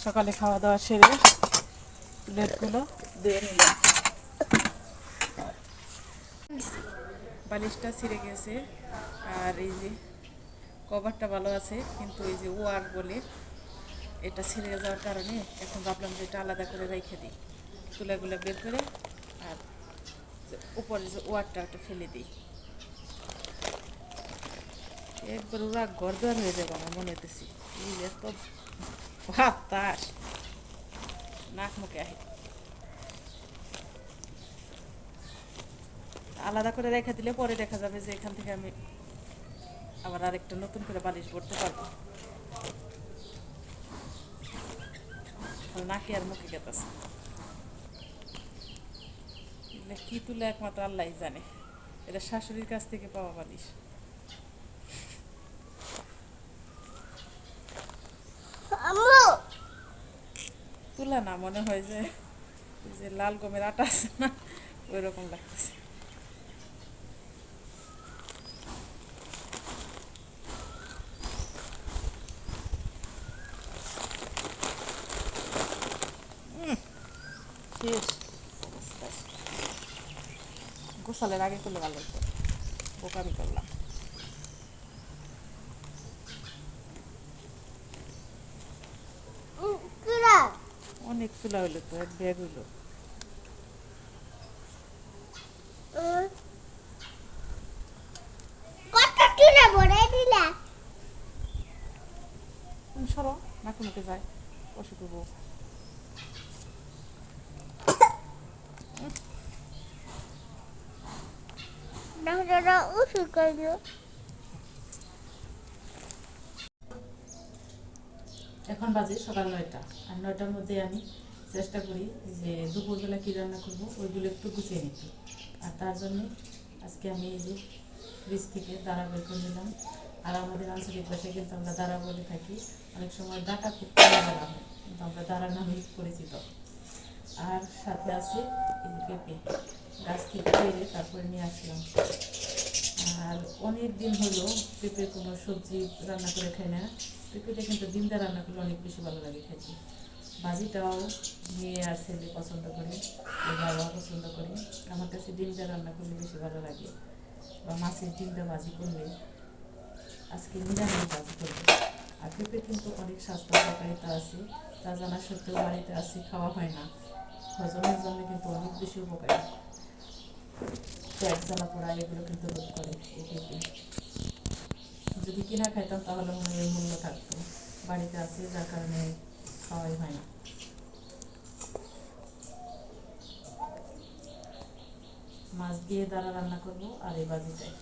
সকালে খাওয়া দাওয়া সেরে প্লেটগুলো দিয়ে নিলাম। বালিশটা ছিঁড়ে গেছে আর এই যে কভারটা ভালো আছে, কিন্তু এই যে ওয়ার বলে এটা ছিঁড়ে যাওয়ার কারণে এখন ভাবলাম যে এটা আলাদা করে রেখে দিই, তুলাগুলো বের করে আর উপরে যে ওয়ারটা ওটা ফেলে দিই। একবার ওরা গড়দর হয়ে যাবে আমার মনে হইতেছি, এই যে এত বাতাস নাক মুখে আহে। আলাদা করে রেখে দিলে পরে দেখা যাবে যে এখান থেকে আমি আবার আরেকটা নতুন করে বালিশ ভরতে পারবো। নাকে আর মুখে গেতেছে, কি তুলে একমাত্র আল্লাহ জানে। এটা শাশুড়ির কাছ থেকে পাওয়া বালিশ। তুলা না, মনে হয় যে যে লাল গমের আটা আছে না, ওই রকম লাগতেছে। শেষ গোসালের আগে করলে ভালো হতো, বোকামি করলাম। অনেক তুলা হইলো তো, এক ব্যাগ হইলো। তুমি সরো, নাকি মুখে যায় অসুখ হবো। এখন বাজে সকাল 9টা, আর 9টার মধ্যে আমি চেষ্টা করি যে দুপুরবেলা কী রান্না করবো ওইগুলো একটু গুছিয়ে নিতে। আর তার জন্যে আজকে আমি এই যে ফ্রিজ থেকে দাঁড়া বের করে নিলাম। আর আমাদের আঞ্চলিক ভাষায় কিন্তু আমরা দাঁড়া বলে থাকি, অনেক সময় ডাটা খুব কম বলা হয়, কিন্তু আমরা দাঁড়া নামেই পরিচিত। আর সাথে আছে এই যে পেঁপে, গাছ থেকে পেরে তারপরে নিয়ে আসলাম। আর অনেক দিন হলো পেঁপের কোনো সবজি রান্না করে খাই না। পেঁপেটা কিন্তু ডিম দিয়ে রান্না করলে অনেক বেশি ভালো লাগে খেতে। ভাজিটাও মেয়ে আর ছেলে পছন্দ করে, বাবা পছন্দ করে। আমার কাছে ডিম দিয়ে রান্না করলে বেশি ভালো লাগে, বা মাছের ডিম দিয়ে ভাজি করলে। আজকে নিরামিষ ভাজি করবে। আর পেঁপে কিন্তু অনেক স্বাস্থ্য উপকারিতা আছে, তা জানা সত্ত্বেও বাড়িতে আছে, খাওয়া হয় না। হজমের জন্য কিন্তু অনেক বেশি উপকারী। পেট জ্বালা পোড়া এগুলো কিন্তু রোধ করে এই পেঁপে। যদি কিনা খাইতাম তাহলে মনে হয় মূল্য থাকতো, বাড়িতে আছে যার কারণে খাওয়াই হয় না। মাছ দিয়ে দ্বারা রান্না করবো আর এই ভাজিটাই।